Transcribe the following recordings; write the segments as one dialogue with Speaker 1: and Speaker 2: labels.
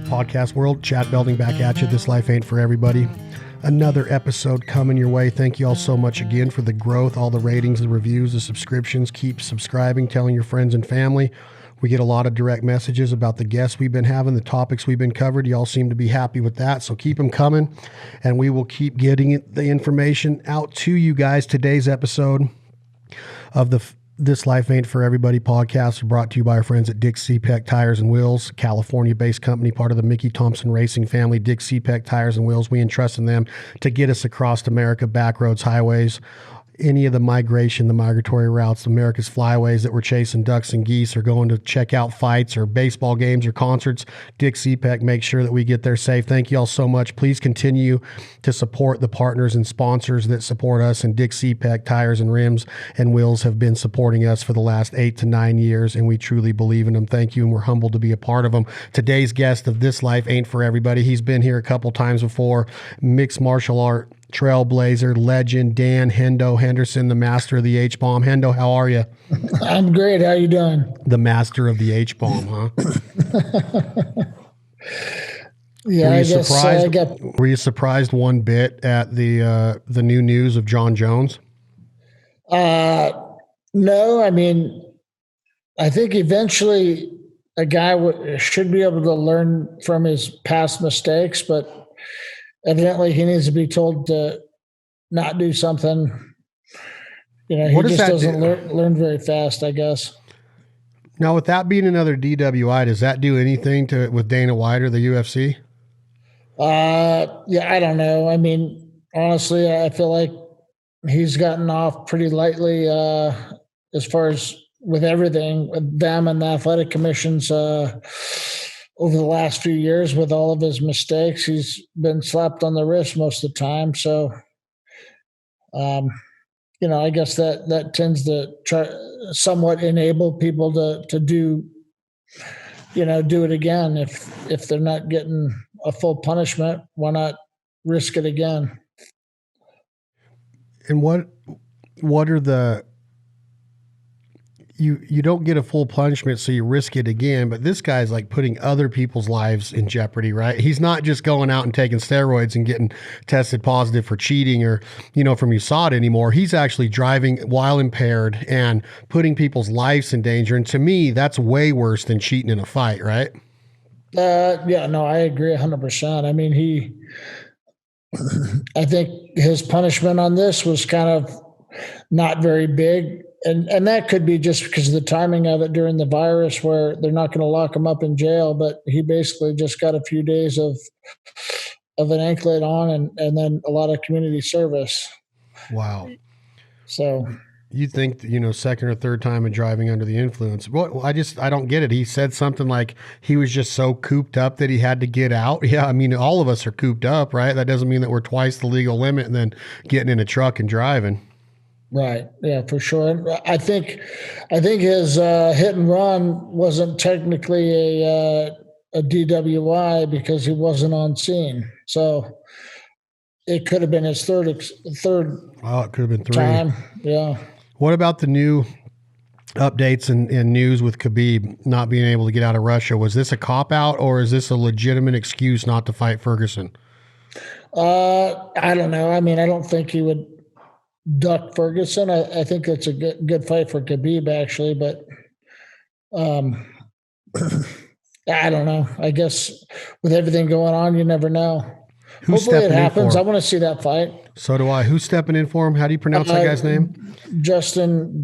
Speaker 1: podcast world. Chad Belding back at you. This life ain't for everybody. Another episode coming your way. Thank you all so much again for the growth, all the ratings, the reviews, the subscriptions. Keep subscribing, telling your friends and family. We get a lot of direct messages about the guests we've been having, the topics we've been covered. You all seem to be happy with that, so keep them coming, and we will keep getting the information out to you guys. Today's episode of the This Life Ain't For Everybody podcast is brought to you by our friends at Dick CPEC Tires and Wheels, California-based company, part of the Mickey Thompson Racing family. Dick CPEC Tires and Wheels, we entrust in them to get us across America, back roads, highways, any of the migratory routes, America's flyways that we're chasing ducks and geese or going to check out fights or baseball games or concerts. Dick CPEC makes sure that we get there safe. Thank you all so much. Please continue to support the partners and sponsors that support us, and Dick CPEC Tires and Rims and Wheels have been supporting us for the last 8 to 9 years, and we truly believe in them. Thank you, and we're humbled to be a part of them. Today's guest of This Life Ain't For Everybody, he's been here a couple times before, mixed martial art trailblazer, legend, Dan Hendo Henderson, the master of the H-Bomb. Hendo, how are you?
Speaker 2: I'm great. How you doing?
Speaker 1: The master of the H-Bomb, huh?
Speaker 2: Yeah, I guess
Speaker 1: were you surprised one bit at the new news of John Jones?
Speaker 2: No, I mean, I think eventually a guy should be able to learn from his past mistakes, but evidently he needs to be told to not do something. You know, he just doesn't learn very fast, I guess.
Speaker 1: Now, with that being another DWI, does that do anything with Dana White or the UFC?
Speaker 2: Yeah, I don't know. I mean, honestly, I feel like he's gotten off pretty lightly as far as with everything, with them and the athletic commissions over the last few years. With all of his mistakes, he's been slapped on the wrist most of the time. So, you know, I guess that tends to try somewhat enable people to do, you know, do it again. If they're not getting a full punishment, why not risk it again?
Speaker 1: And what are the, you don't get a full punishment, so you risk it again, but this guy's like putting other people's lives in jeopardy, right? He's not just going out and taking steroids and getting tested positive for cheating or, you know, from USADA anymore. He's actually driving while impaired and putting people's lives in danger. And to me, that's way worse than cheating in a fight, right?
Speaker 2: Yeah, no, I agree 100%. I mean, I think his punishment on this was kind of not very big. And that could be just because of the timing of it during the virus, where they're not going to lock him up in jail, but he basically just got a few days of an anklet on and then a lot of community service.
Speaker 1: Wow.
Speaker 2: So
Speaker 1: you think, you know, second or third time in driving under the influence. Well, I don't get it. He said something like he was just so cooped up that he had to get out. Yeah. I mean, all of us are cooped up, right? That doesn't mean that we're twice the legal limit and then getting in a truck and driving.
Speaker 2: Right. Yeah, for sure. I think his hit and run wasn't technically a DWI because he wasn't on scene. So it could have been his third.
Speaker 1: Wow, it could have been 3
Speaker 2: time. Yeah.
Speaker 1: What about the new updates and news with Khabib not being able to get out of Russia? Was this a cop out or is this a legitimate excuse not to fight Ferguson?
Speaker 2: I don't know. I mean, I don't think he would duck Ferguson. I think it's a good fight for Khabib, actually, but I don't know. I guess with everything going on, you never know. Hopefully it happens. I want to see that fight.
Speaker 1: So do I. Who's stepping in for him? How do you pronounce that guy's name?
Speaker 2: Justin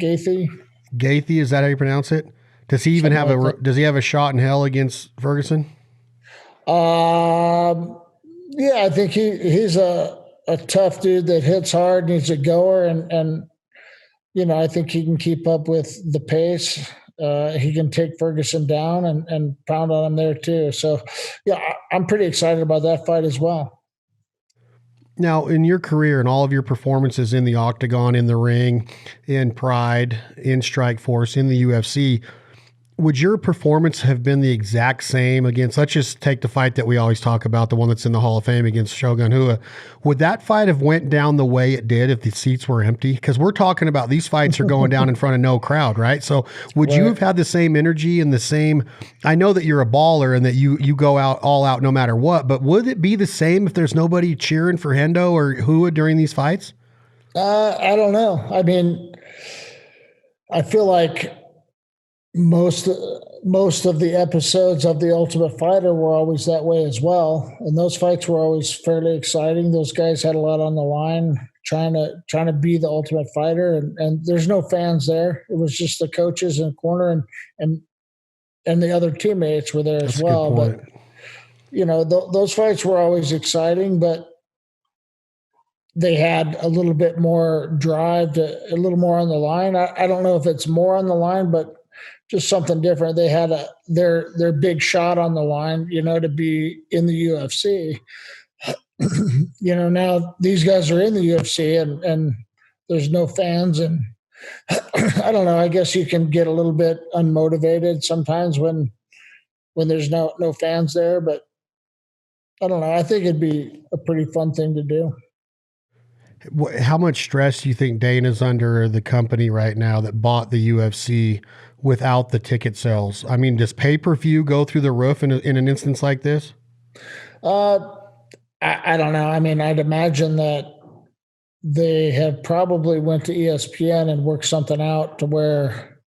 Speaker 2: Gaethje.
Speaker 1: Gaethje, is that how you pronounce it? Does he even does he have a shot in hell against Ferguson?
Speaker 2: Yeah, I think he's a tough dude that hits hard and he's a goer, and you know, I think he can keep up with the pace. He can take Ferguson down and pound on him there too. So yeah, I'm pretty excited about that fight as well.
Speaker 1: Now, in your career and all of your performances in the octagon, in the ring, in Pride, in Strikeforce, in the UFC, would your performance have been the exact same against, let's just take the fight that we always talk about, the one that's in the Hall of Fame against Shogun Rua. Would that fight have went down the way it did if the seats were empty? Because we're talking about these fights are going down in front of no crowd, right? So would you have had the same energy and the same, I know that you're a baller and that you go out all out no matter what, but would it be the same if there's nobody cheering for Hendo or Rua during these fights?
Speaker 2: I don't know. I mean, I feel like most of the episodes of The Ultimate Fighter were always that way as well, and those fights were always fairly exciting. Those guys had a lot on the line, trying to be the Ultimate Fighter, and there's no fans there. It was just the coaches in the corner and the other teammates were there as well. But those fights were always exciting, but they had a little bit more drive, a little more on the line. I don't know if it's more on the line, but just something different. They had their big shot on the line, to be in the UFC. Now these guys are in the UFC and there's no fans, and I don't know. I guess you can get a little bit unmotivated sometimes when there's no fans there, but I don't know. I think it'd be a pretty fun thing to do.
Speaker 1: How much stress do you think Dana's under, the company right now that bought the UFC, without the ticket sales? I mean, does pay-per-view go through the roof in an instance like this?
Speaker 2: I don't know. I mean, I'd imagine that they have probably went to ESPN and worked something out to where,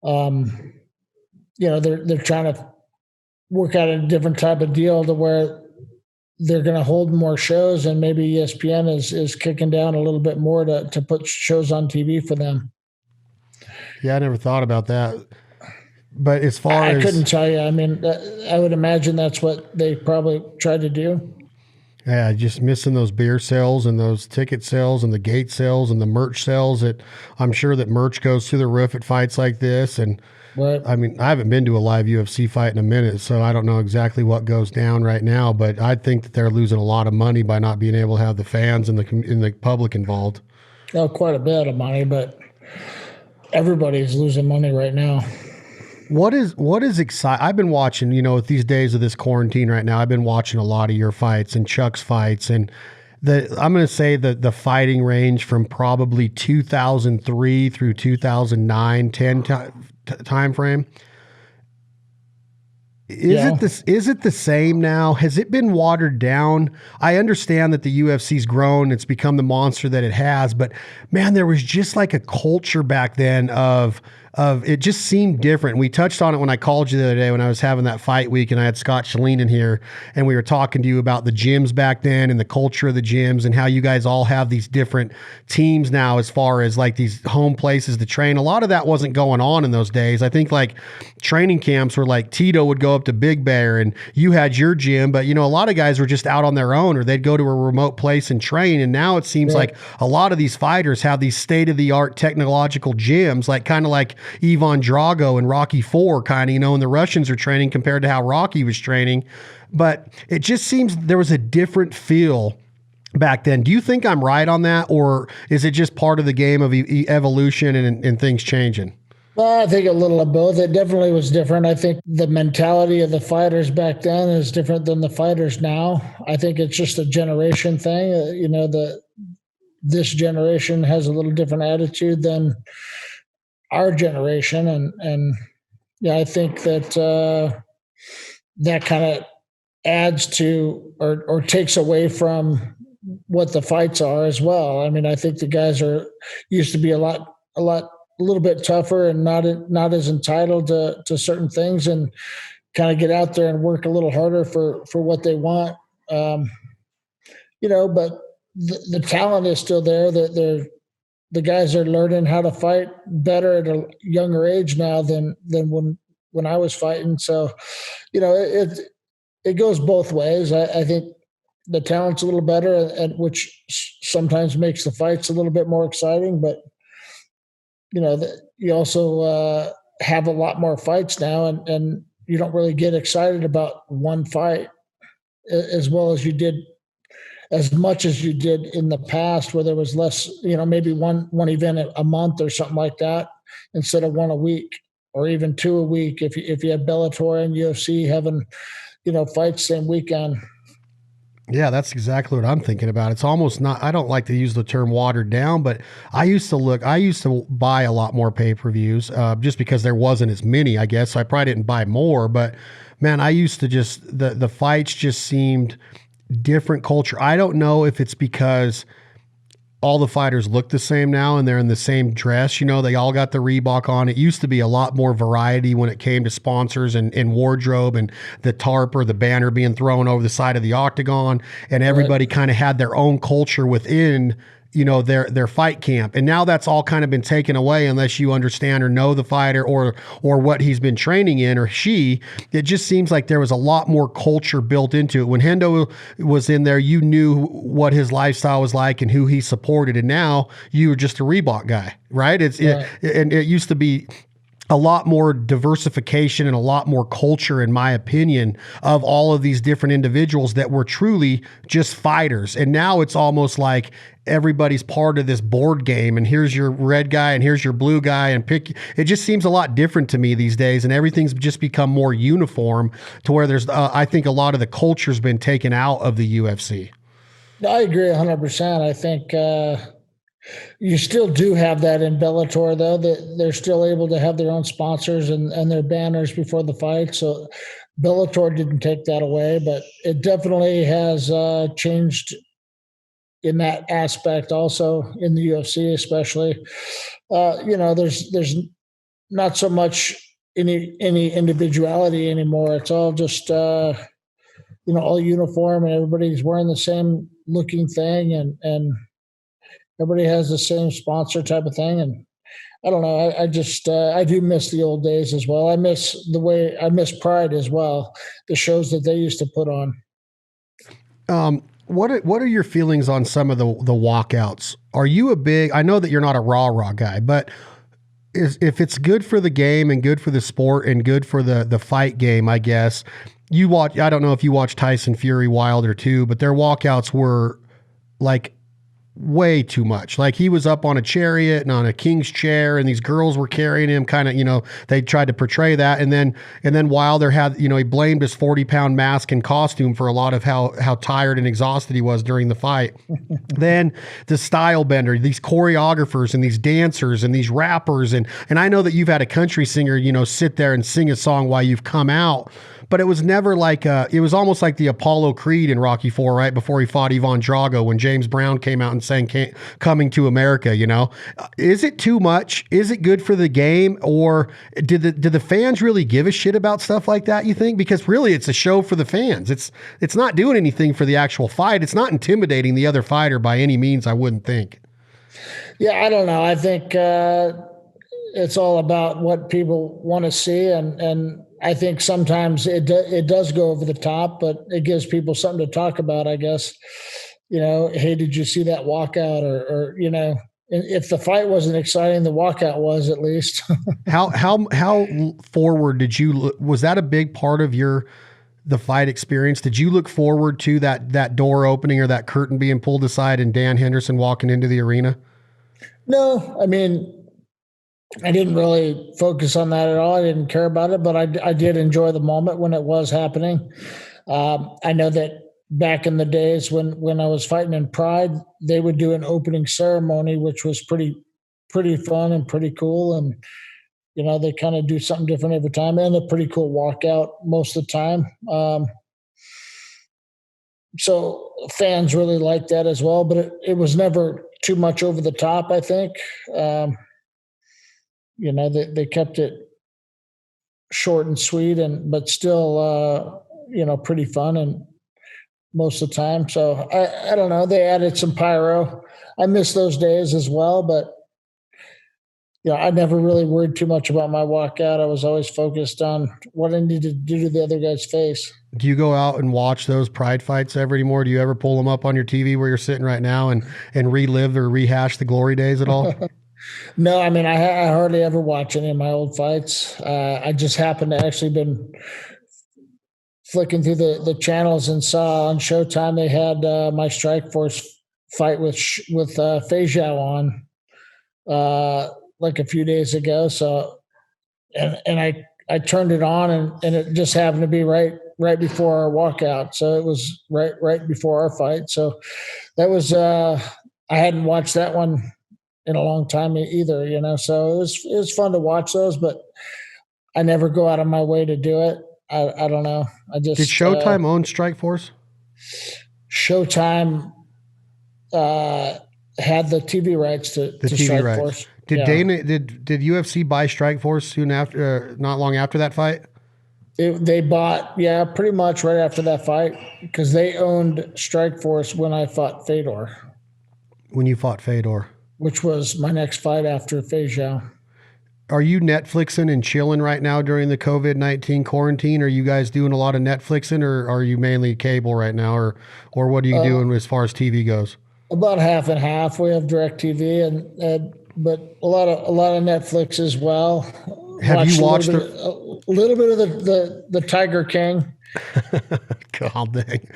Speaker 2: they're trying to work out a different type of deal to where they're going to hold more shows, and maybe ESPN is kicking down a little bit more to put shows on TV for them.
Speaker 1: Yeah, I never thought about that. But as far as...
Speaker 2: I couldn't tell you. I mean, I would imagine that's what they probably tried to do.
Speaker 1: Yeah, just missing those beer sales and those ticket sales and the gate sales and the merch sales. I'm sure that merch goes through the roof at fights like this. And
Speaker 2: right.
Speaker 1: I mean, I haven't been to a live UFC fight in a minute, so I don't know exactly what goes down right now. But I think that they're losing a lot of money by not being able to have the fans and the public involved.
Speaker 2: Oh, quite a bit of money, but everybody's losing money right now.
Speaker 1: What is exciting? I've been watching, with these days of this quarantine right now, I've been watching a lot of your fights and Chuck's fights, and I'm going to say that the fighting range from probably 2003 through 2009, 10 time frame. Is it the same now? Has it been watered down? I understand that the UFC's grown, it's become the monster that it has, but man, there was just like a culture back then of it just seemed different. We touched on it when I called you the other day when I was having that fight week, and I had Scott Shalene in here, and we were talking to you about the gyms back then and the culture of the gyms and how you guys all have these different teams now as far as like these home places to train. A lot of that wasn't going on in those days. I think like training camps were like Tito would go up to Big Bear and you had your gym, but a lot of guys were just out on their own, or they'd go to a remote place and train. And now it seems like a lot of these fighters have these state-of-the-art technological gyms, like kind of like Ivan Drago and Rocky IV kind of, and the Russians are training compared to how Rocky was training. But it just seems there was a different feel back then. Do you think I'm right on that, or is it just part of the game of evolution and things changing?
Speaker 2: Well, I think a little of both. It definitely was different. I think the mentality of the fighters back then is different than the fighters now. I think it's just a generation thing. This generation has a little different attitude than our generation, and I think that that kind of adds to or takes away from what the fights are as well. I mean, I think the guys used to be a little bit tougher and not as entitled to certain things, and kind of get out there and work a little harder for what they want. But the talent is still there. The guys are learning how to fight better at a younger age now than when I was fighting. So, it goes both ways. I think the talent's a little better, which sometimes makes the fights a little bit more exciting. But you also have a lot more fights now, and you don't really get excited about one fight as well as you did. As much as you did in the past, where there was less, maybe one event a month or something like that, instead of one a week. or even 2 a week if you have Bellator and UFC having, fights same weekend.
Speaker 1: Yeah, that's exactly what I'm thinking about. It's almost not, I don't like to use the term watered down, but I used to buy a lot more pay-per-views just because there wasn't as many, I guess. So I probably didn't buy more, but man, I used to just, the fights just seemed different culture. I don't know if it's because all the fighters look the same now and they're in the same dress. They all got the Reebok on. It used to be a lot more variety when it came to sponsors and wardrobe and the tarp or the banner being thrown over the side of the octagon. And everybody kind of had their own culture within their fight camp. And now that's all kind of been taken away unless you understand or know the fighter or what he's been training in or she. It just seems like there was a lot more culture built into it. When Hendo was in there, you knew what his lifestyle was like and who he supported. And now you were just a Reebok guy, right? And it used to be a lot more diversification and a lot more culture, in my opinion, of all of these different individuals that were truly just fighters. And now it's almost like everybody's part of this board game, and here's your red guy and here's your blue guy, and it just seems a lot different to me these days, and everything's just become more uniform to where there's I think a lot of the culture's been taken out of the UFC.
Speaker 2: I agree 100%. I think you still do have that in Bellator, though, that they're still able to have their own sponsors and their banners before the fight. So Bellator didn't take that away, but it definitely has changed in that aspect also in the UFC, especially. There's not so much any individuality anymore. It's all just, all uniform, and everybody's wearing the same looking thing, and everybody has the same sponsor type of thing. And I don't know. I just I do miss the old days as well. I miss Pride as well. The shows that they used to put on.
Speaker 1: What are your feelings on some of the walkouts? Are you I know that you're not a raw guy, but if it's good for the game and good for the sport and good for the fight game, I guess I don't know if you watch Tyson Fury Wilder too, but their walkouts were like way too much. Like he was up on a chariot and on a king's chair, and these girls were carrying him, kind of, they tried to portray that. And then Wilder had, he blamed his 40-pound mask and costume for a lot of how tired and exhausted he was during the fight. Then the style bender, these choreographers and these dancers and these rappers. And I know that you've had a country singer, sit there and sing a song while you've come out, but it was never like, it was almost like the Apollo Creed in Rocky IV, right before he fought Ivan Drago, when James Brown came out and sang Coming to America. Is it too much? Is it good for the game? Or did the fans really give a shit about stuff like that, you think? Because really it's a show for the fans. It's not doing anything for the actual fight. It's not intimidating the other fighter by any means, I wouldn't think.
Speaker 2: Yeah, I don't know. I think it's all about what people want to see, and I think sometimes it does go over the top, but it gives people something to talk about, I guess. Hey, did you see that walkout? Or if the fight wasn't exciting, the walkout was, at least.
Speaker 1: How forward was that a big part of the fight experience? Did you look forward to that door opening or that curtain being pulled aside and Dan Henderson walking into the arena?
Speaker 2: No, I mean, I didn't really focus on that at all. I didn't care about it, but I did enjoy the moment when it was happening. I know that back in the days when I was fighting in Pride, they would do an opening ceremony, which was pretty fun and pretty cool. And, they kind of do something different every time, and a pretty cool walkout most of the time. So fans really liked that as well, but it was never too much over the top, I think. They kept it short and sweet, but still, pretty fun and most of the time. So I don't know. They added some pyro. I miss those days as well, but I never really worried too much about my walkout. I was always focused on what I needed to do to the other guy's face.
Speaker 1: Do you go out and watch those Pride fights ever anymore? Do you ever pull them up on your TV where you're sitting right now and relive or rehash the glory days at all?
Speaker 2: No, I mean, I hardly ever watch any of my old fights. I just happened to actually been flicking through the channels and saw on Showtime they had my Strikeforce fight with Fei Zhao on like a few days ago. So and I turned it on, and it just happened to be right before our walkout. So it was right before our fight. So that was I hadn't watched that one in a long time either, you know. So it was fun to watch those, but I never go out of my way to do it. I don't know. I just
Speaker 1: Did Showtime own Strikeforce?
Speaker 2: Showtime had the TV rights to
Speaker 1: TV rights.
Speaker 2: Strikeforce.
Speaker 1: Did Dana did UFC buy Strikeforce soon after, not long after that fight?
Speaker 2: They bought, pretty much right after that fight, because they owned Strikeforce when I fought Fedor.
Speaker 1: When you fought Fedor, which
Speaker 2: was my next fight after Feijiao.
Speaker 1: Are you Netflixing and chilling right now during the COVID-19 quarantine? Are you guys doing a lot of Netflixing, or are you mainly cable right now, or what are you doing as far as TV goes?
Speaker 2: About half and half. We have DirecTV and but a lot of Netflix as well.
Speaker 1: Have you watched
Speaker 2: a little bit of the Tiger King?
Speaker 1: God dang.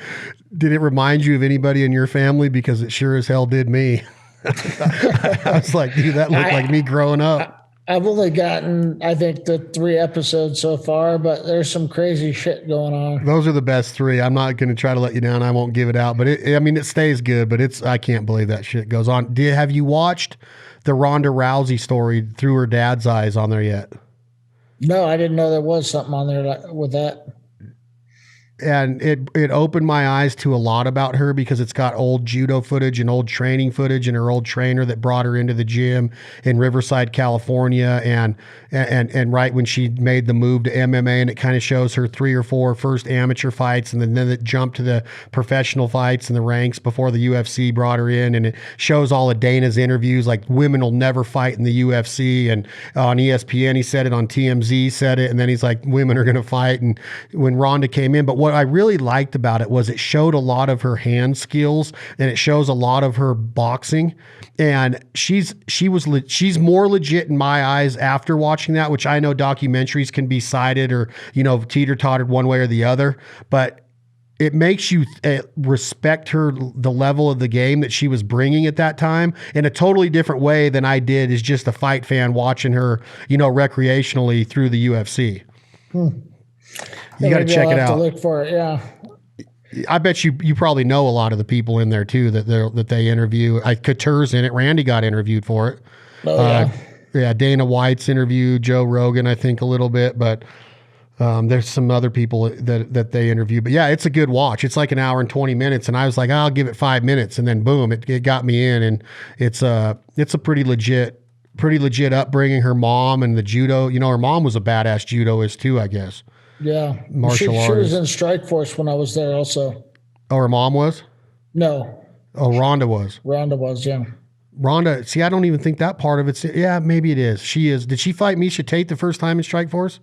Speaker 1: Did it remind you of anybody in your family? Because it sure as hell did me. I was like, dude, that looked like me growing up.
Speaker 2: I've only gotten, I think, the 3 episodes so far, but there's some crazy shit going on.
Speaker 1: Those are the best 3. I'm not going to try to let you down. I won't give it out, but it stays good, but I can't believe that shit goes on. Have you watched the Ronda Rousey story through her dad's eyes on there yet?
Speaker 2: No, I didn't know there was something on there with that.
Speaker 1: And it opened my eyes to a lot about her, because it's got old judo footage and old training footage, and her old trainer that brought her into the gym in Riverside, California. And right when she made the move to MMA, and it kind of shows her 3 or 4 first amateur fights, and then it jumped to the professional fights and the ranks before the UFC brought her in. And it shows all of Dana's interviews, like women will never fight in the UFC. And on ESPN, he said it, on TMZ said it. And then he's like, women are going to fight. And when Ronda came in, but what I really liked about it was it showed a lot of her hand skills, and it shows a lot of her boxing. And she's more legit in my eyes after watching that, which I know documentaries can be cited or, teeter-tottered one way or the other, but it makes you respect her, the level of the game that she was bringing at that time, in a totally different way than I did as just a fight fan watching her, recreationally through the UFC. You got to check it out.
Speaker 2: To look for it, yeah.
Speaker 1: I bet you probably know a lot of the people in there too that they interview. Couture's in it. Randy got interviewed for it.
Speaker 2: Oh,
Speaker 1: yeah. Dana White's interviewed, Joe Rogan, I think, a little bit, but there's some other people that they interview. But yeah, it's a good watch. It's like an hour and 20 minutes, and I was like, I'll give it 5 minutes, and then boom, it got me in, and it's a pretty legit upbringing. Her mom and the judo. Her mom was a badass judoist too, I guess.
Speaker 2: Yeah.
Speaker 1: Martial arts.
Speaker 2: She was in Strikeforce when I was there also.
Speaker 1: Oh, her mom was?
Speaker 2: No.
Speaker 1: Oh, Ronda was.
Speaker 2: Ronda was, yeah.
Speaker 1: Ronda, see, I don't even think that part of it's, yeah, maybe it is. She is. Did she fight Miesha Tate the first time in Strikeforce?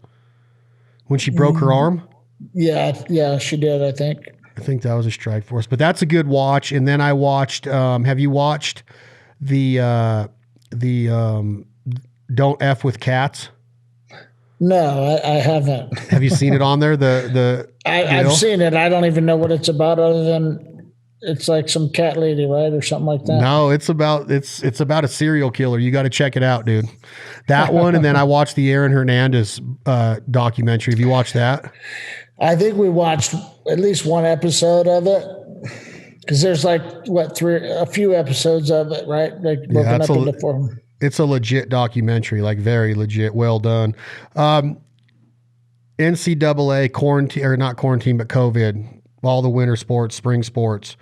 Speaker 1: When she broke her arm?
Speaker 2: Yeah, she did, I think.
Speaker 1: I think that was a Strikeforce. But that's a good watch. And then I watched, have you watched the Don't F with Cats?
Speaker 2: No, I haven't.
Speaker 1: Have you seen it on there?
Speaker 2: I've seen it. I don't even know what it's about, other than it's like some cat lady, right, or something like that.
Speaker 1: No, it's about a serial killer. You got to check it out, dude. That one, and then I watched the Aaron Hernandez documentary. Have you watched that?
Speaker 2: I think we watched at least one episode of it, because there's like a few episodes of it, right? Like broken up into 4.
Speaker 1: It's a legit documentary, like very legit, well done. NCAA quarantine, or not quarantine, but COVID, all the winter sports, spring sports.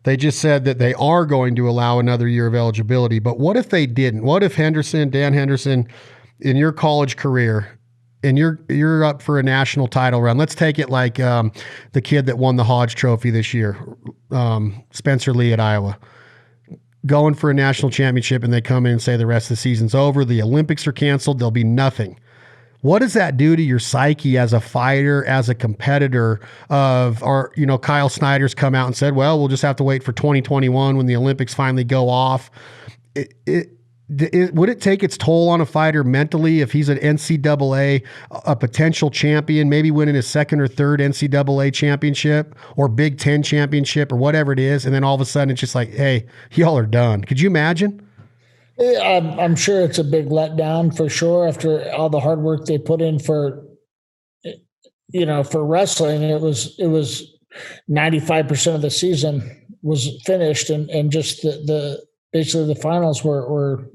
Speaker 1: They just said that they are going to allow another year of eligibility. But what if they didn't? What if Dan Henderson, in your college career, and you're up for a national title run? Let's take it like the kid that won the Hodge Trophy this year, Spencer Lee at Iowa. Going for a national championship, and they come in and say the rest of the season's over. The Olympics are canceled. There'll be nothing. What does that do to your psyche as a fighter, as a competitor Kyle Snyder's come out and said, well, we'll just have to wait for 2021 when the Olympics finally go off. Would it take its toll on a fighter mentally if he's an NCAA, a potential champion, maybe winning his 2nd or 3rd NCAA championship or Big Ten championship or whatever it is, and then all of a sudden it's just like, hey, y'all are done? Could you imagine?
Speaker 2: I'm sure it's a big letdown for sure after all the hard work they put in for, for wrestling. It was 95% of the season was finished, and just the basically the finals were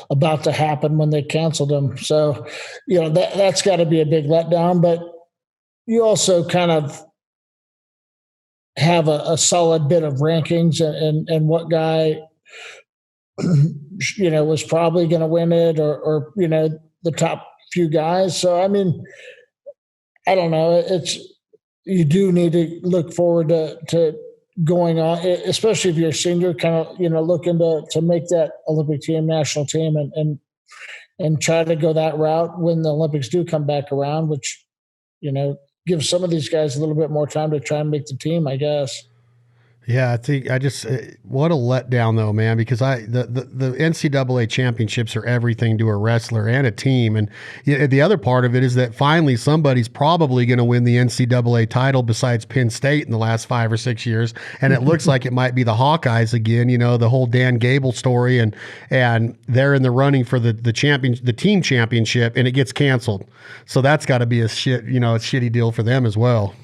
Speaker 2: about to happen when they canceled them. So, that's got to be a big letdown. But you also kind of have a solid bit of rankings and what guy was probably going to win it, or the top few guys. So I mean, I don't know. It's You do need to look forward to going on, especially if you're a senior, kind of looking to make that Olympic team, national team, and try to go that route when the Olympics do come back around, which gives some of these guys a little bit more time to try and make the team, I guess.
Speaker 1: Yeah, I think I just what a letdown though, man. Because the NCAA championships are everything to a wrestler and a team, and the other part of it is that finally somebody's probably going to win the NCAA title besides Penn State in the last 5 or 6 years, and it looks like it might be the Hawkeyes again. The whole Dan Gable story, and they're in the running for the team championship, and it gets canceled. So that's got to be a shitty deal for them as well.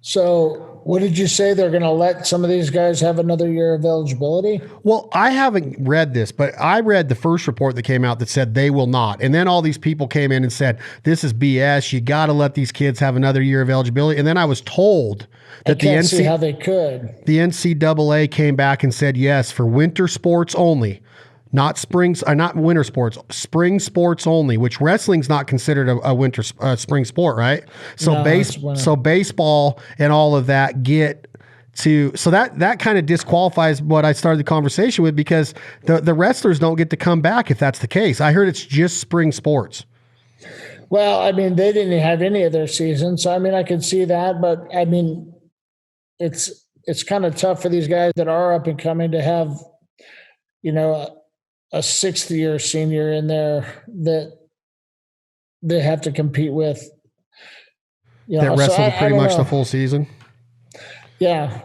Speaker 2: So what did you say? They're going to let some of these guys have another year of eligibility?
Speaker 1: Well, I haven't read this, but I read the first report that came out that said they will not. And then all these people came in and said, this is BS. You got to let these kids have another year of eligibility. And then I was told that
Speaker 2: see how they could.
Speaker 1: The NCAA came back and said, yes, for winter sports only. Not winter sports, spring sports only, which wrestling's not considered a spring sport, right? So so baseball and all of that so that kind of disqualifies what I started the conversation with, because the wrestlers don't get to come back if that's the case. I heard it's just spring sports.
Speaker 2: Well, I mean, they didn't have any of their season, so I mean, I can see that, but I mean, it's kind of tough for these guys that are up and coming to have, a 6th year senior in there that they have to compete with.
Speaker 1: That wrestled pretty much the full season.
Speaker 2: Yeah,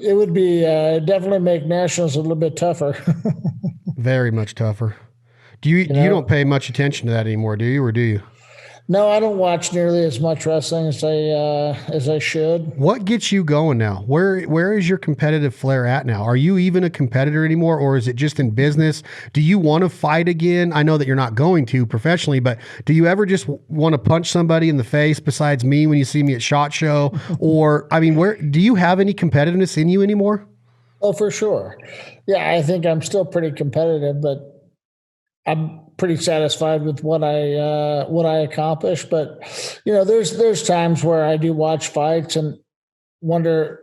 Speaker 2: it would be definitely make nationals a little bit tougher.
Speaker 1: Very much tougher. You don't pay much attention to that anymore, do you, or do you?
Speaker 2: No, I don't watch nearly as much wrestling as I should.
Speaker 1: What gets you going now? Where is your competitive flair at now? Are you even a competitor anymore, or is it just in business? Do you want to fight again? I know that you're not going to professionally, but do you ever just want to punch somebody in the face besides me when you see me at SHOT Show? Or, I mean, do you have any competitiveness in you anymore?
Speaker 2: Oh, for sure. Yeah, I think I'm still pretty competitive, but I'm pretty satisfied with what I accomplished. But there's times where I do watch fights and wonder,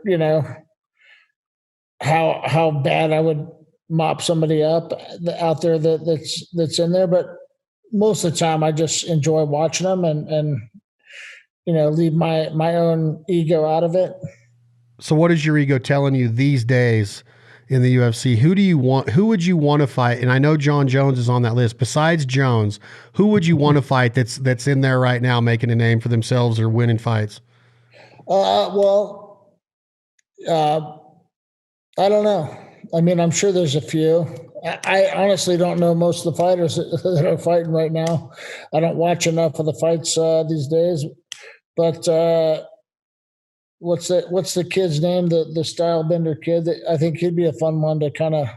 Speaker 2: how bad I would mop somebody up out there that's in there. But most of the time, I just enjoy watching them and leave my own ego out of it.
Speaker 1: So, what is your ego telling you these days? In the UFC, who would you want to fight? And I know John Jones is on that list. Besides Jones, who would you want to fight that's in there right now making a name for themselves or winning fights?
Speaker 2: I don't know. I mean, I'm sure there's a few. I honestly don't know most of the fighters that are fighting right now. I don't watch enough of the fights these days. But what's the kid's name? The style bender kid. I think he'd be a fun one to kind of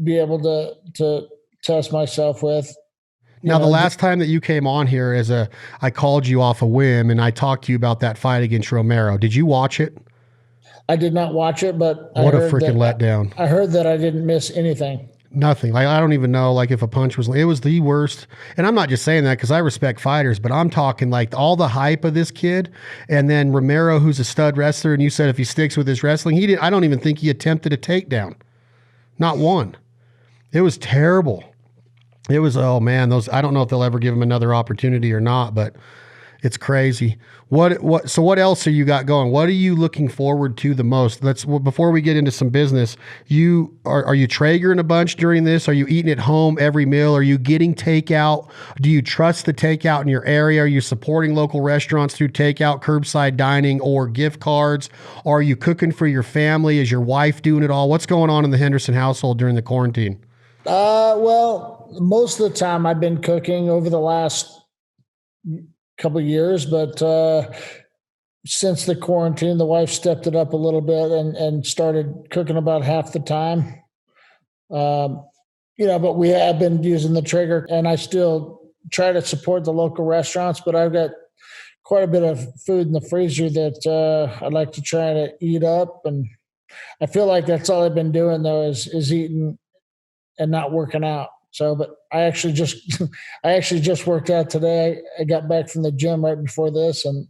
Speaker 2: be able to test myself with.
Speaker 1: Now, the last time that you came on here I called you off a whim and I talked to you about that fight against Romero. Did you watch it?
Speaker 2: I did not watch it, but
Speaker 1: what a freaking letdown.
Speaker 2: I heard that I didn't miss anything.
Speaker 1: Nothing. Like, I don't even know, like, if a punch it was the worst. And I'm not just saying that because I respect fighters, but I'm talking like all the hype of this kid. And then Romero, who's a stud wrestler. And you said if he sticks with his wrestling, I don't even think he attempted a takedown. Not one. It was terrible. It was, oh man, I don't know if they'll ever give him another opportunity or not, but It's crazy. So what else are you got going? What are you looking forward to the most? Before we get into some business, are you Traegering a bunch during this? Are you eating at home every meal? Are you getting takeout? Do you trust the takeout in your area? Are you supporting local restaurants through takeout, curbside dining, or gift cards? Are you cooking for your family? Is your wife doing it all? What's going on in the Henderson household during the quarantine?
Speaker 2: Well, most of the time I've been cooking over the last couple of years, but since the quarantine, the wife stepped it up a little bit and started cooking about half the time. Um, but we have been using the trigger, and I still try to support the local restaurants, but I've got quite a bit of food in the freezer that I'd like to try to eat up. And I feel like that's all I've been doing though is eating and not working out. So, but I actually just I actually just worked out today. I got back from the gym right before this and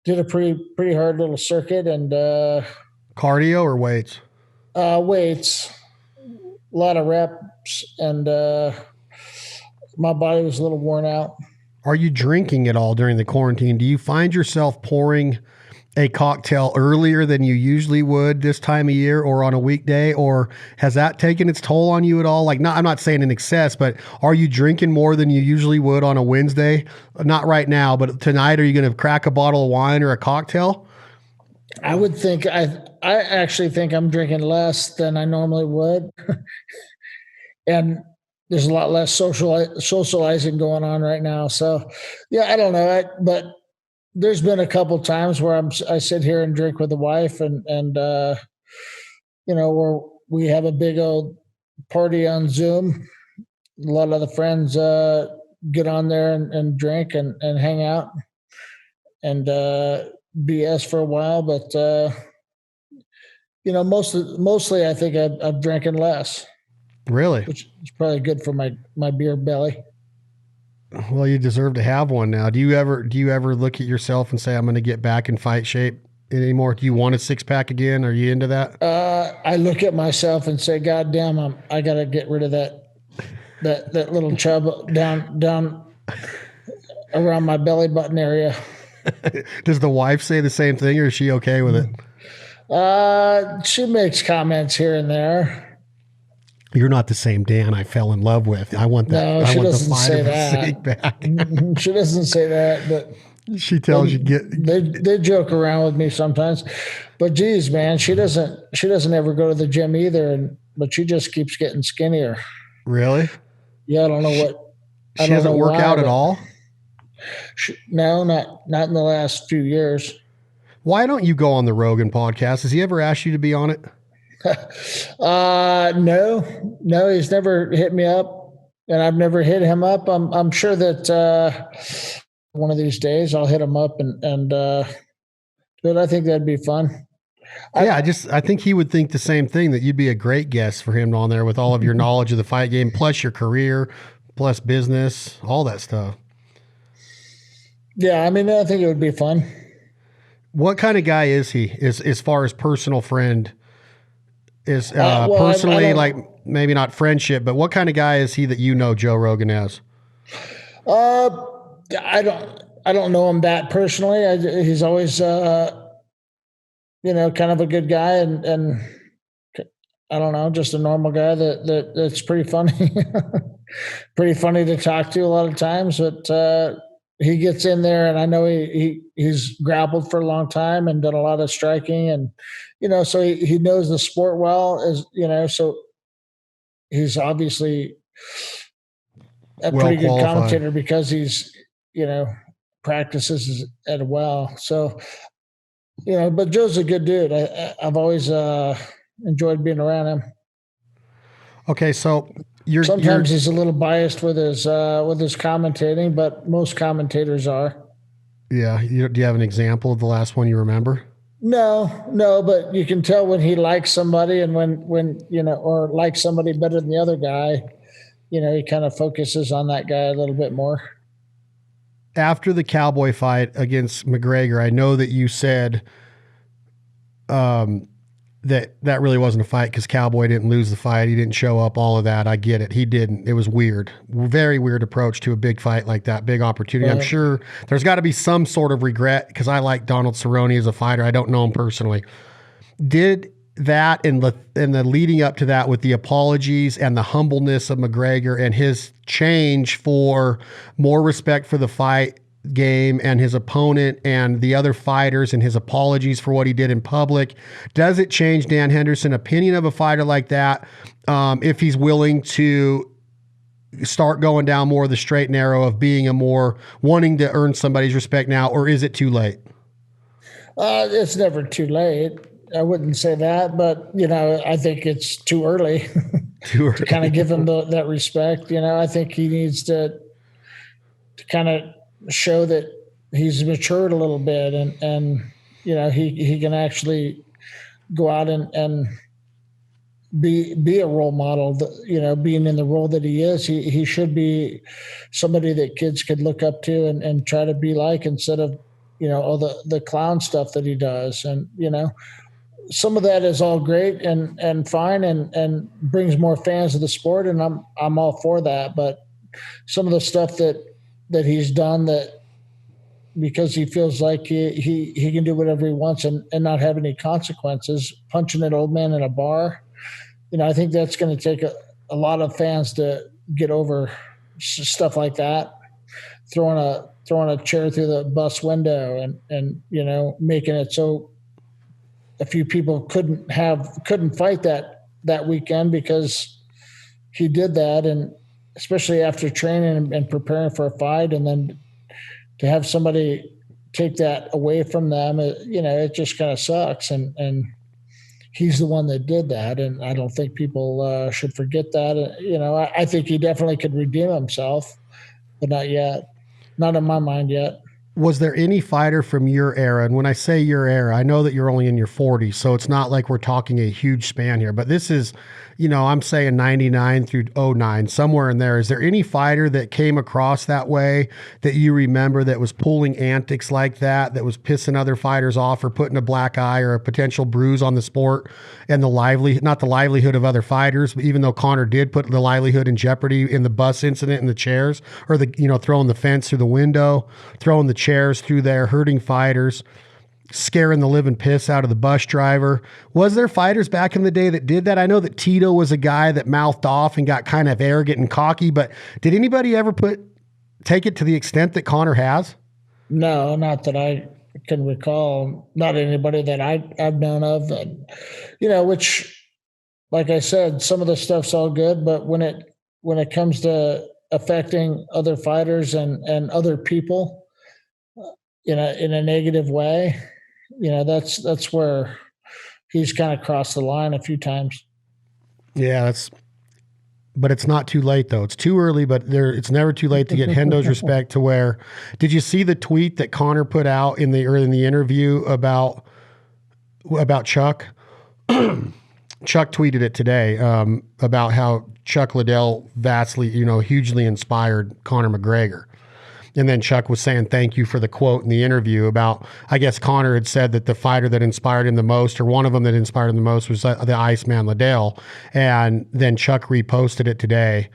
Speaker 2: did a pretty hard little circuit and
Speaker 1: Cardio or weights?
Speaker 2: Weights, a lot of reps, and my body was a little worn out.
Speaker 1: Are you drinking at all during the quarantine? Do you find yourself pouring a cocktail earlier than you usually would this time of year or on a weekday, or has that taken its toll on you at all? Like, I'm not saying in excess, but are you drinking more than you usually would on a Wednesday? Not right now, but tonight, are you going to crack a bottle of wine or a cocktail?
Speaker 2: I would think I actually think I'm drinking less than I normally would. And there's a lot less socializing going on right now. So yeah, I don't know. But there's been a couple times where I sit here and drink with the wife and where we have a big old party on Zoom. A lot of the friends get on there and drink and hang out and BS for a while. But mostly I think I'm drinking less.
Speaker 1: Really?
Speaker 2: Which is probably good for my beer belly.
Speaker 1: Well, you deserve to have one now. Do you ever look at yourself and say, I'm going to get back in fight shape anymore? Do you want a six pack again? Are you into that?
Speaker 2: I look at myself and say, God damn, I got to get rid of that little chub down around my belly button area.
Speaker 1: Does the wife say the same thing, or is she okay with
Speaker 2: it? She makes comments here and there.
Speaker 1: You're not the same Dan I fell in love with. I want that.
Speaker 2: No, she doesn't
Speaker 1: say
Speaker 2: that.
Speaker 1: Back.
Speaker 2: She doesn't say that, but
Speaker 1: she tells you
Speaker 2: they joke around with me sometimes. But geez, man, she doesn't ever go to the gym either, but she just keeps getting skinnier.
Speaker 1: Really?
Speaker 2: Yeah, I don't know what.
Speaker 1: She doesn't work out at all.
Speaker 2: No, not in the last few years.
Speaker 1: Why don't you go on the Rogan podcast? Has he ever asked you to be on it?
Speaker 2: No, he's never hit me up, and I've never hit him up. I'm sure that one of these days I'll hit him up and but I think that'd be fun.
Speaker 1: Yeah, I think he would think the same thing, that you'd be a great guest for him on there with all of your knowledge of the fight game, plus your career, plus business, all that stuff.
Speaker 2: Yeah, I mean, I think it would be fun.
Speaker 1: What kind of guy is he? As far as personal friend? Personally, like maybe not friendship, but what kind of guy is he that you know Joe Rogan as?
Speaker 2: I don't know him that personally. He's always, kind of a good guy and I don't know, just a normal guy that's pretty funny, pretty funny to talk to a lot of times. But he gets in there, and I know he's grappled for a long time and done a lot of striking, and so he knows the sport well, so he's obviously a pretty good commentator because he's practices it well. So but Joe's a good dude. I've always enjoyed being around him.
Speaker 1: Okay, so
Speaker 2: sometimes he's a little biased with his commentating, but most commentators are.
Speaker 1: Yeah. Do you have an example of the last one you remember?
Speaker 2: No, but you can tell when he likes somebody and when or likes somebody better than the other guy, he kind of focuses on that guy a little bit more.
Speaker 1: After the Cowboy fight against McGregor, I know that you said, that really wasn't a fight because Cowboy didn't lose the fight. He didn't show up, all of that. I get it. He didn't. It was weird. Very weird approach to a big fight like that, big opportunity. I'm sure there's got to be some sort of regret because I like Donald Cerrone as a fighter. I don't know him personally. Did that and the leading up to that with the apologies and the humbleness of McGregor and his change for more respect for the fight game and his opponent and the other fighters and his apologies for what he did in public. Does it change Dan Henderson's opinion of a fighter like that if he's willing to start going down more of the straight and narrow of being a more wanting to earn somebody's respect now, or is it too late?
Speaker 2: It's never too late. I wouldn't say that, but I think it's too early to kind of give him that respect. I think he needs to kind of show that he's matured a little bit and he can actually go out and be a role model, being in the role that he is. He should be somebody that kids could look up to and try to be like, instead of, all the clown stuff that he does. And, some of that is all great and fine and brings more fans to the sport. And I'm all for that. But some of the stuff that he's done, that because he feels like he can do whatever he wants and not have any consequences, punching an old man in a bar, I think that's going to take a lot of fans to get over stuff like that. Throwing a chair through the bus window and making it so a few people couldn't fight that weekend because he did that. And especially after training and preparing for a fight, and then to have somebody take that away from them, it just kind of sucks. And he's the one that did that. And I don't think people should forget that. I think he definitely could redeem himself, but not yet. Not in my mind yet.
Speaker 1: Was there any fighter from your era? And when I say your era, I know that you're only in your 40s, so it's not like we're talking a huge span here, but this is, I'm saying 99 through 09, somewhere in there. Is there any fighter that came across that way that you remember that was pulling antics like that was pissing other fighters off or putting a black eye or a potential bruise on the sport and not the livelihood of other fighters, but even though Conor did put the livelihood in jeopardy in the bus incident in the chairs, or throwing the fence through the window, throwing the chairs through there, hurting fighters, scaring the living piss out of the bus driver. Was there fighters back in the day that did that? I know that Tito was a guy that mouthed off and got kind of arrogant and cocky, but did anybody ever take it to the extent that Conor has?
Speaker 2: No, not that I can recall. Not anybody that I've known of. Which, like I said, some of the stuff's all good, but when it comes to affecting other fighters and other people, in a negative way, that's where he's kind of crossed the line a few times.
Speaker 1: Yeah, but it's not too late though. It's too early, but it's never too late to get Hendo's respect to where. Did you see the tweet that Conor put out in the interview about Chuck? Chuck tweeted it today about how Chuck Liddell vastly, hugely inspired Conor McGregor. And then Chuck was saying thank you for the quote in the interview about, I guess Conor had said that the fighter that inspired him the most, or one of them that inspired him the most, was the Iceman Liddell. And then Chuck reposted it today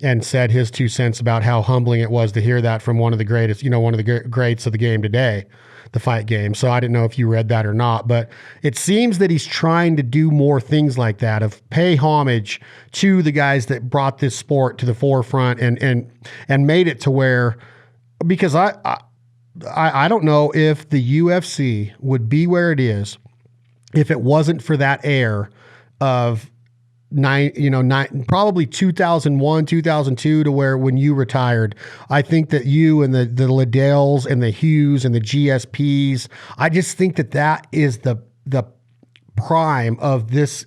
Speaker 1: and said his 2 cents about how humbling it was to hear that from one of the greatest, one of the greats of the game today, the fight game. So I didn't know if you read that or not, but it seems that he's trying to do more things like that, of pay homage to the guys that brought this sport to the forefront and made it to where. Because I don't know if the UFC would be where it is if it wasn't for that air of probably 2001, 2002 to where when you retired, I think that you and the Liddells and the Hughes and the GSPs, I just think that is the prime of this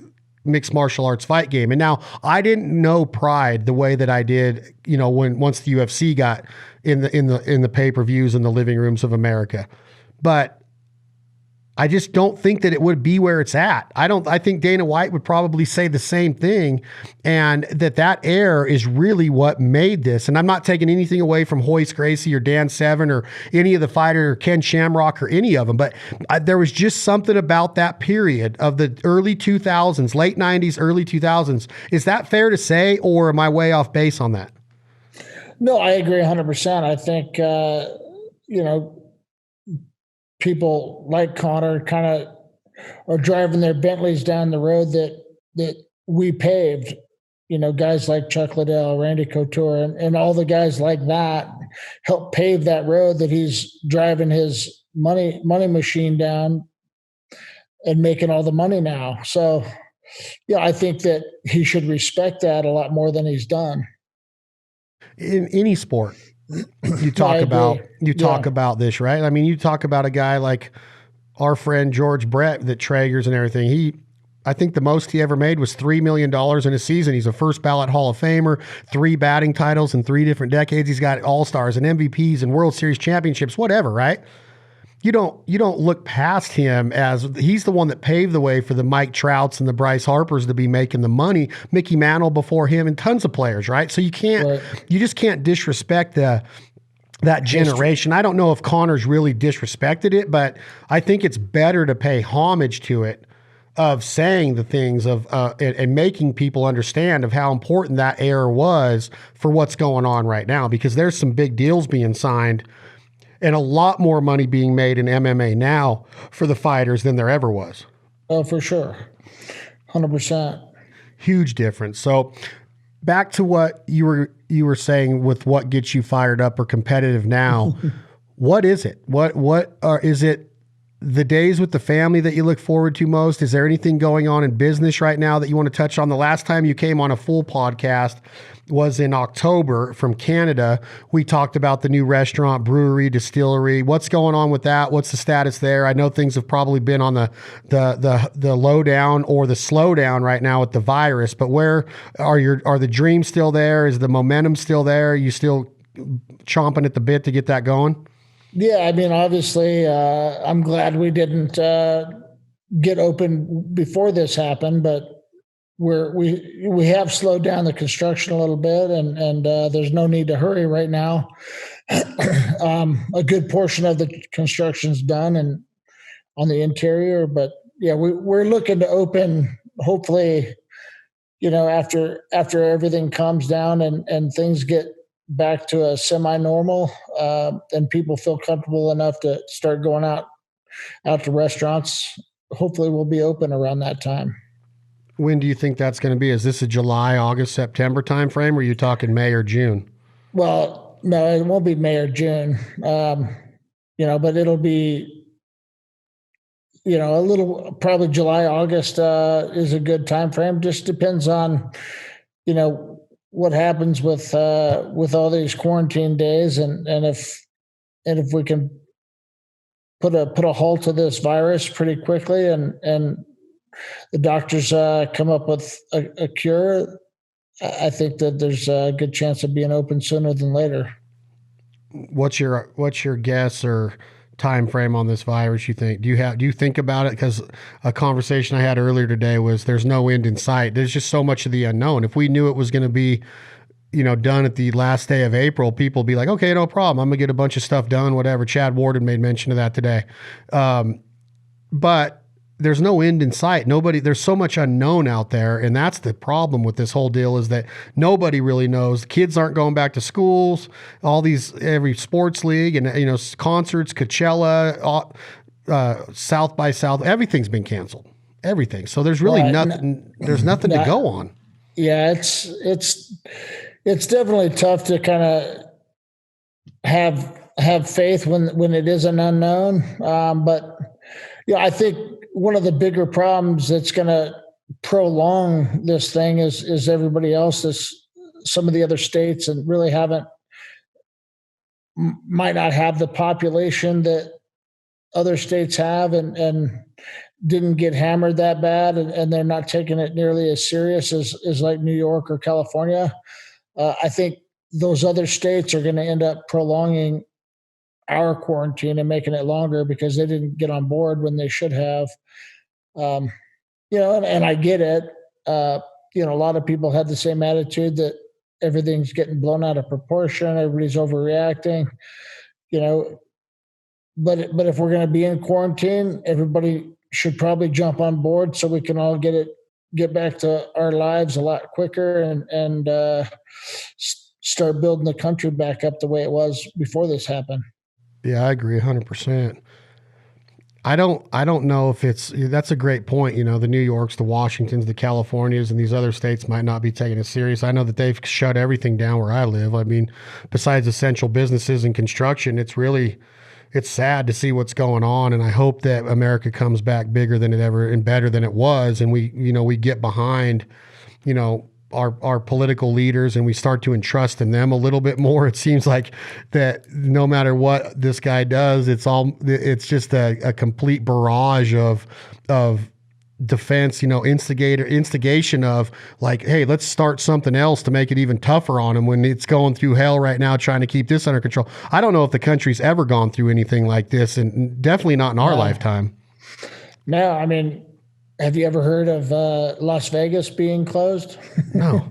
Speaker 1: mixed martial arts fight game. And now I didn't know Pride the way that I did, once the UFC got in the pay-per-views in the living rooms of America. But I just don't think that it would be where it's at. I think Dana White would probably say the same thing, and that air is really what made this. And I'm not taking anything away from Hoist Gracie or Dan Severn or any of the fighter or Ken Shamrock or any of them, but there was just something about that period of the early 2000s, late 90s, early 2000s. Is that fair to say, or am I way off base on that?
Speaker 2: No, I agree 100%. I think, people like Connor kind of are driving their Bentleys down the road that we paved. Guys like Chuck Liddell, Randy Couture, and all the guys like that helped pave that road that he's driving his money machine down and making all the money now. So, I think that he should respect that a lot more than he's done.
Speaker 1: In any sport, you talk about this, right? I mean, you talk about a guy like our friend George Brett that Traegers and everything. I think the most he ever made was $3 million in a season. He's a first ballot Hall of Famer, 3 batting titles in 3 different decades. He's got All-Stars and MVPs and World Series championships, whatever, right? You don't look past him as he's the one that paved the way for the Mike Trouts and the Bryce Harpers to be making the money, Mickey Mantle before him, and tons of players, right? So you just can't disrespect that generation. I don't know if Connor's really disrespected it, but I think it's better to pay homage to it, of saying the things of and making people understand of how important that era was for what's going on right now, because there's some big deals being signed and a lot more money being made in MMA now for the fighters than there ever was.
Speaker 2: Oh, for sure. 100%.
Speaker 1: Huge difference. So back to what you were saying with what gets you fired up or competitive now. What is it? Is it the days with the family that you look forward to most? Is there anything going on in business right now that you want to touch on? The last time you came on a full podcast was in October from Canada. We talked about the new restaurant, brewery, distillery. What's going on with that? What's the status there? I know things have probably been on the lowdown or the slowdown right now with the virus, but where are the dreams still there? Is the momentum still there? Are you still chomping at the bit to get that going?
Speaker 2: Yeah, I mean, obviously, I'm glad we didn't get open before this happened, but we have slowed down the construction a little bit, and there's no need to hurry right now. A good portion of the construction's done and on the interior, but yeah, we're looking to open hopefully, after everything calms down and things get back to a semi-normal, and people feel comfortable enough to start going out to restaurants. Hopefully we'll be open around that time.
Speaker 1: When do you think that's going to be? Is this a July, August, September timeframe, or are you talking May or June?
Speaker 2: Well, no, it won't be May or June, but it'll be, a little, probably July, August is a good time frame. Just depends on, what happens with all these quarantine days, and if we can put a halt to this virus pretty quickly, and the doctors come up with a cure, I think that there's a good chance of being open sooner than later.
Speaker 1: What's your guess or time frame on this virus, you think? Do you think about it? Because a conversation I had earlier today was there's no end in sight. There's just so much of the unknown. If we knew it was going to be, done at the last day of April, people would be like, okay, no problem. I'm gonna get a bunch of stuff done, whatever. Chad Warden made mention of that today. But there's no end in sight. There's so much unknown out there. And that's the problem with this whole deal, is that nobody really knows. Kids aren't going back to schools, every sports league and, concerts, Coachella, South by South, everything's been canceled. Everything. So there's really nothing to go on.
Speaker 2: Yeah. It's definitely tough to kind of have faith when it is an unknown. But I think one of the bigger problems that's going to prolong this thing is everybody else, some of the other states, and really might not have the population that other states have, and didn't get hammered that bad, and they're not taking it nearly as serious as like New York or California. I think those other states are going to end up prolonging our quarantine and making it longer because they didn't get on board when they should have. Um, and I get it. Uh, a lot of people had the same attitude that everything's getting blown out of proportion, everybody's overreacting. You know, but if we're going to be in quarantine, everybody should probably jump on board so we can all get back to our lives a lot quicker and start building the country back up the way it was before this happened.
Speaker 1: Yeah, I agree 100%. I don't know if that's a great point. The New Yorks, the Washingtons, the Californias, and these other states might not be taking it serious. I know that they've shut everything down where I live. I mean, besides essential businesses and construction, it's sad to see what's going on. And I hope that America comes back bigger than it ever and better than it was. And we get behind, our political leaders and we start to entrust in them a little bit more. It seems like that no matter what this guy does, it's just a complete barrage of defense, instigation of like, hey, let's start something else to make it even tougher on him when it's going through hell right now trying to keep this under control. I don't know if the country's ever gone through anything like this, and definitely not in our lifetime.
Speaker 2: No, I mean, have you ever heard of Las Vegas being closed?
Speaker 1: No.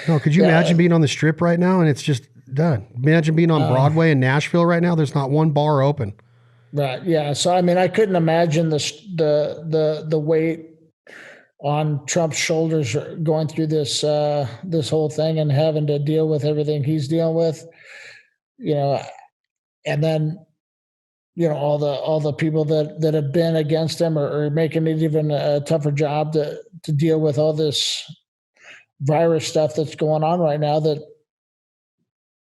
Speaker 1: Could you imagine being on the Strip right now and it's just done? Imagine being on Broadway in Nashville right now. There's not one bar open.
Speaker 2: Right. Yeah. So I mean, I couldn't imagine the weight on Trump's shoulders going through this whole thing and having to deal with everything he's dealing with. And then all the people that have been against him are making it even a tougher job to deal with all this virus stuff that's going on right now that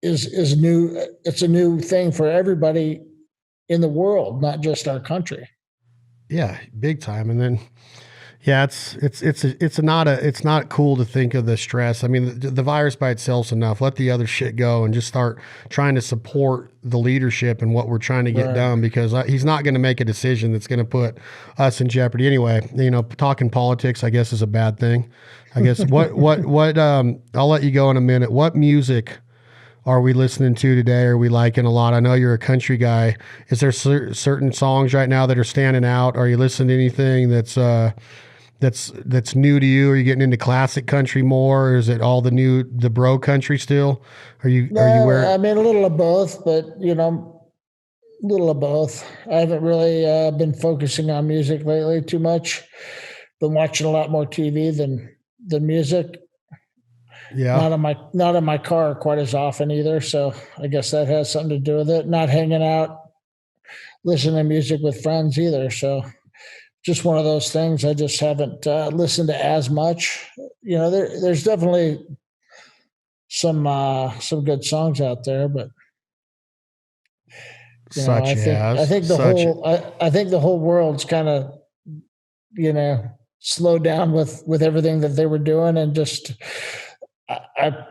Speaker 2: is new. It's a new thing for everybody in the world, not just our country.
Speaker 1: Yeah, big time. And then, yeah, it's not cool to think of the stress. I mean, the virus by itself's enough. Let the other shit go and just start trying to support the leadership and what we're trying to get done, because he's not going to make a decision that's going to put us in jeopardy. Anyway, talking politics, I guess, is a bad thing. I guess I'll let you go in a minute. What music are we listening to today? Are we liking a lot? I know you're a country guy. Is there certain songs right now that are standing out? Are you listening to anything that's new to you? Are you getting into classic country more? Or is it all the bro country still? Are you where?
Speaker 2: I mean, a little of both, but a little of both. I haven't really been focusing on music lately too much. Been watching a lot more TV than music.
Speaker 1: Yeah.
Speaker 2: Not in my car quite as often either. So I guess that has something to do with it. Not hanging out, listening to music with friends either. So just one of those things. I just haven't listened to as much. There's definitely some good songs out there, but I think the whole world's kind of slowed down with everything that they were doing, and just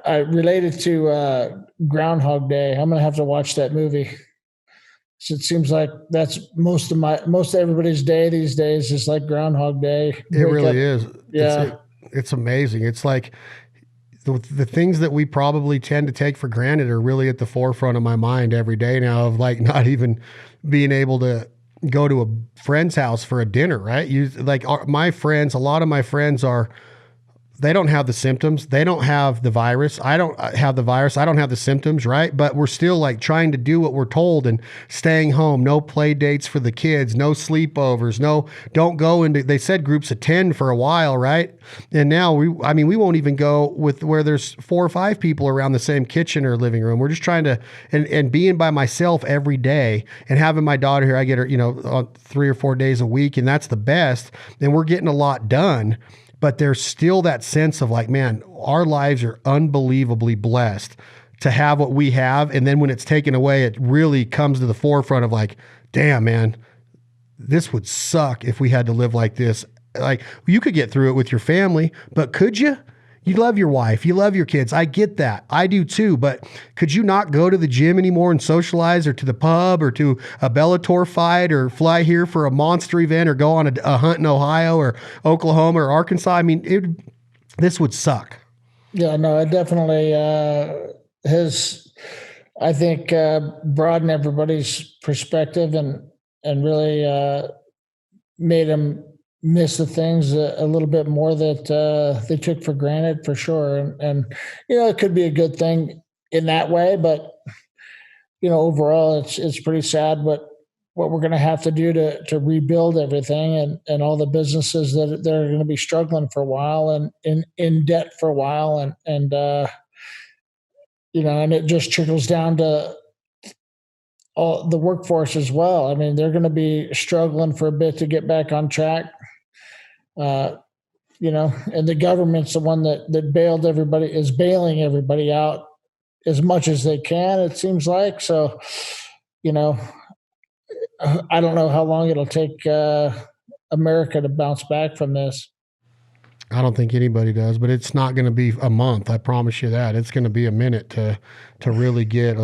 Speaker 2: I related to Groundhog Day. I'm gonna have to watch that movie. So it seems like that's most everybody's day these days is like Groundhog Day.
Speaker 1: It really is.
Speaker 2: Yeah.
Speaker 1: It's amazing. It's like the things that we probably tend to take for granted are really at the forefront of my mind every day now, of like not even being able to go to a friend's house for a dinner, right? My friends, a lot of my friends they don't have the symptoms. They don't have the virus. I don't have the virus. I don't have the symptoms, right? But we're still like trying to do what we're told and staying home. No play dates for the kids. No sleepovers. Don't go into, they said groups of 10 for a while, right? And now we won't even go with where there's 4 or 5 people around the same kitchen or living room. We're just trying to, and being by myself every day and having my daughter here, I get her, on 3 or 4 days a week, and that's the best. And we're getting a lot done. But there's still that sense of like, man, our lives are unbelievably blessed to have what we have. And then when it's taken away, it really comes to the forefront of like, damn, man, this would suck if we had to live like this. Like, you could get through it with your family, but could you? You love your wife. You love your kids. I get that. I do too. But could you not go to the gym anymore and socialize, or to the pub, or to a Bellator fight, or fly here for a monster event, or go on a hunt in Ohio or Oklahoma or Arkansas? I mean, this would suck.
Speaker 2: Yeah, no, it definitely has I think broaden everybody's perspective and really made them miss the things a little bit more that they took for granted for sure. And it could be a good thing in that way, but overall, it's pretty sad what we're going to have to do to rebuild everything and all the businesses that are going to be struggling for a while and in debt for a while and it just trickles down to all the workforce as well. I mean, they're going to be struggling for a bit to get back on track. Uh, and the government's the one that is bailing everybody out as much as they can, it seems like. So, you know, I don't know how long it'll take America to bounce back from this.
Speaker 1: I don't think anybody does, but it's not going to be a month. I promise you that. It's going to be a minute to really get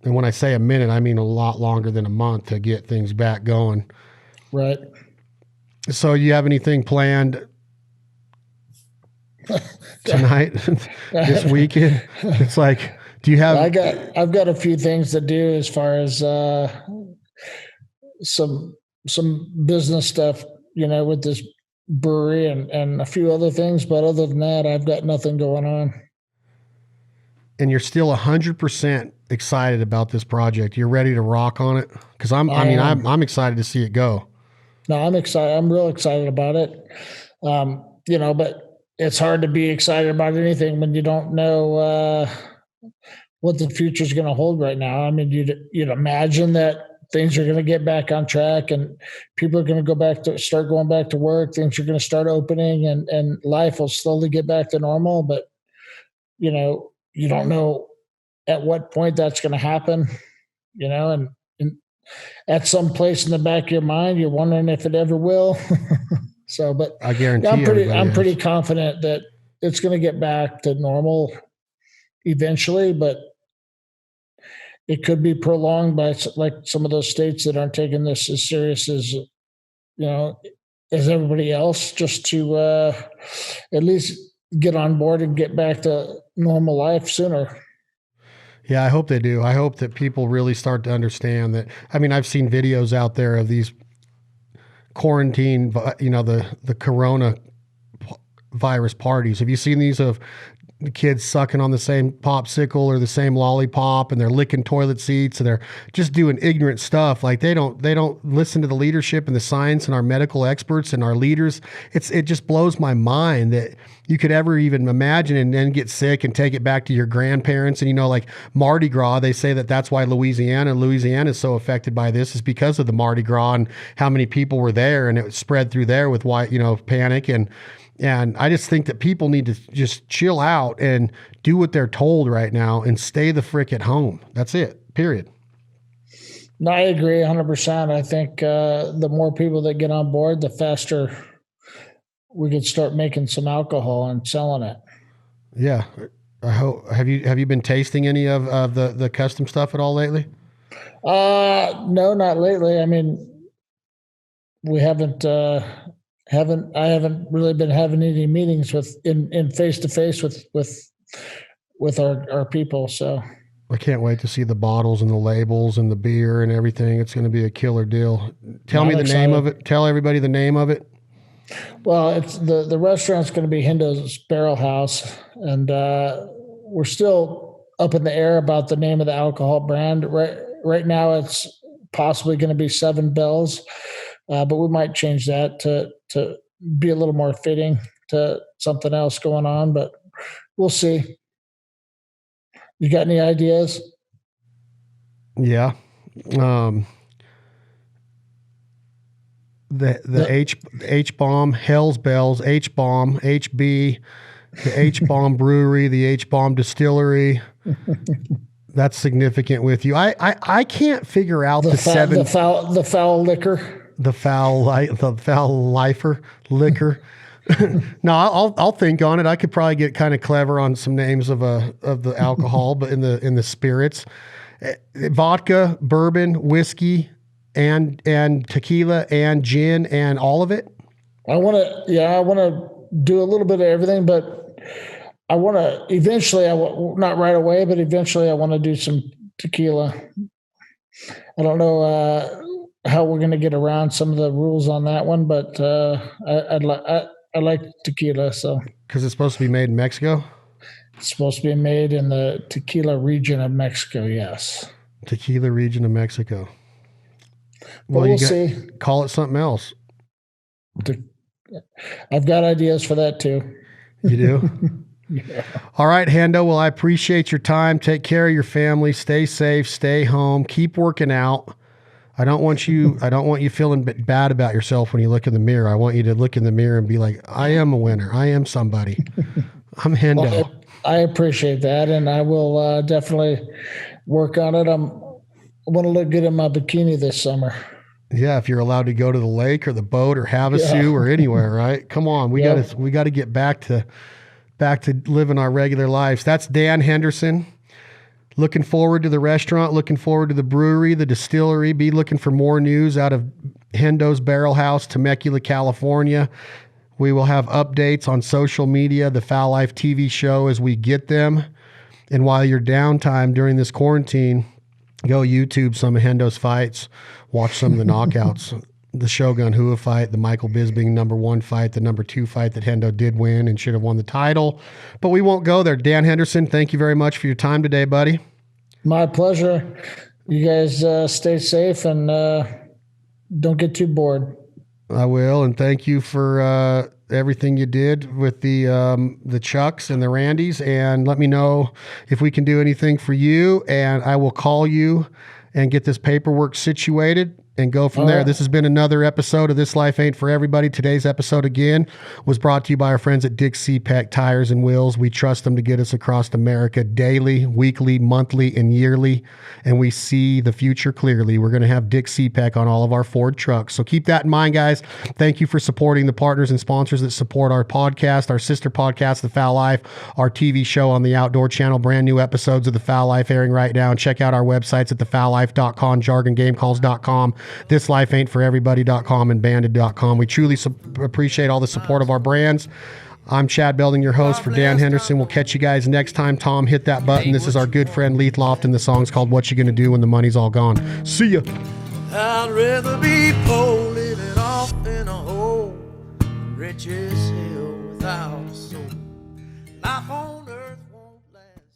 Speaker 1: and when I say a minute, I mean a lot longer than a month to get things back going.
Speaker 2: Right.
Speaker 1: So you have anything planned tonight, this weekend? It's like, do you have?
Speaker 2: I've got a few things to do as far as some business stuff, with this brewery and a few other things. But other than that, I've got nothing going on.
Speaker 1: And you're still 100% excited about this project. You're ready to rock on it? Because I'm excited to see it go.
Speaker 2: No, I'm excited. I'm real excited about it. But it's hard to be excited about anything when you don't know what the future is going to hold right now. I mean, you'd imagine that things are going to get back on track and people are going to start going back to work. Things are going to start opening and life will slowly get back to normal. But, you don't know at what point that's going to happen, and at some place in the back of your mind, you're wondering if it ever will. So, but
Speaker 1: I guarantee
Speaker 2: I'm pretty confident that it's going to get back to normal eventually, but it could be prolonged by like some of those states that aren't taking this as serious as, as everybody else, just to at least get on board and get back to normal life sooner.
Speaker 1: Yeah, I hope they do. I hope that people really start to understand that. I mean, I've seen videos out there of these quarantine, the corona virus parties. Have you seen these of the kids sucking on the same popsicle or the same lollipop, and they're licking toilet seats, and they're just doing ignorant stuff? Like they don't listen to the leadership and the science and our medical experts and our leaders. It just blows my mind that you could ever even imagine and then get sick and take it back to your grandparents. And like Mardi Gras, they say that's why Louisiana is so affected by this, is because of the Mardi Gras and how many people were there, and it spread through there with panic and I just think that people need to just chill out and do what they're told right now and stay the frick at home. That's it, period.
Speaker 2: No, I agree 100%. I think the more people that get on board, the faster we could start making some alcohol and selling it.
Speaker 1: Yeah. I hope. Have you been tasting any of the custom stuff at all lately?
Speaker 2: No, not lately. I mean, we haven't. I haven't really been having any meetings in face to face with our people. So
Speaker 1: I can't wait to see the bottles and the labels and the beer and everything. It's going to be a killer deal. Tell me the name of it. Tell everybody the name of it.
Speaker 2: Well, it's the restaurant's going to be Hendo's Barrel House, and we're still up in the air about the name of the alcohol brand. Right now, it's possibly going to be Seven Bells. But we might change that to be a little more fitting to something else going on, but we'll see. You got any ideas?
Speaker 1: Yeah. The H-Bomb, Hell's Bells, H-Bomb, HB, the H-Bomb Brewery, the H-Bomb Distillery. That's significant with you. I can't figure out the
Speaker 2: foul liquor.
Speaker 1: The foul lifer liquor. No, I'll think on it. I could probably get kind of clever on some names of the alcohol, but in the spirits, vodka, bourbon, whiskey, and tequila and gin and all of it.
Speaker 2: I want to do a little bit of everything, but I want to eventually. Not right away, but eventually, I want to do some tequila. I don't know how we're going to get around some of the rules on that one, but I like tequila. So
Speaker 1: Because it's supposed to be made in Mexico?
Speaker 2: it's supposed to be made in the tequila region of Mexico, yes.
Speaker 1: Tequila region of Mexico.
Speaker 2: Well, we'll see.
Speaker 1: Call it something else.
Speaker 2: I've got ideas for that too.
Speaker 1: You do?
Speaker 2: Yeah.
Speaker 1: All right, Hendo. Well, I appreciate your time. Take care of your family. Stay safe. Stay home. Keep working out. I don't want you feeling bad about yourself when you look in the mirror. I want you to look in the mirror and be like, I am a winner. I am somebody. I'm Hendo.
Speaker 2: Well, I appreciate that, and I will definitely work on it. I want to look good in my bikini this summer.
Speaker 1: Yeah, if you're allowed to go to the lake or the boat or Havasu or anywhere, right? Come on, we got to get back to living our regular lives. That's Dan Henderson. Looking forward to the restaurant, looking forward to the brewery, the distillery. Be looking for more news out of Hendo's Barrel House, Temecula, California. We will have updates on social media, the Foul Life TV show as we get them. And while you're downtime during this quarantine, go YouTube some of Hendo's fights, watch some of the knockouts. The Shogun Hua fight, the Michael Bisping #1 fight, the #2 fight that Hendo did win and should have won the title. But we won't go there. Dan Henderson, thank you very much for your time today, buddy.
Speaker 2: My pleasure. You guys stay safe and don't get too bored.
Speaker 1: I will, and thank you for everything you did with the Chucks and the Randys. And let me know if we can do anything for you, and I will call you and get this paperwork situated and go from there. This has been another episode of This Life Ain't For Everybody. Today's episode, again, was brought to you by our friends at Dick CPAC Tires and Wheels. We trust them to get us across America daily, weekly, monthly, and yearly, and we see the future clearly. We're going to have Dick CPAC on all of our Ford trucks. So keep that in mind, guys. Thank you for supporting the partners and sponsors that support our podcast, our sister podcast, The Foul Life, our TV show on the Outdoor Channel. Brand new episodes of The Foul Life airing right now. And check out our websites at thefoullife.com, jargongamecalls.com, thislifeaintforeverybody.com, and banded.com. We truly appreciate all the support of our brands. I'm Chad Belding, your host for Dan Henderson. We'll catch you guys next time. Tom, hit that button. This is our good friend Leith Lofton. The song's called What You Gonna Do When the Money's All Gone. See ya.
Speaker 3: I'd rather be poor living off in a hole, rich as hell without a soul. My home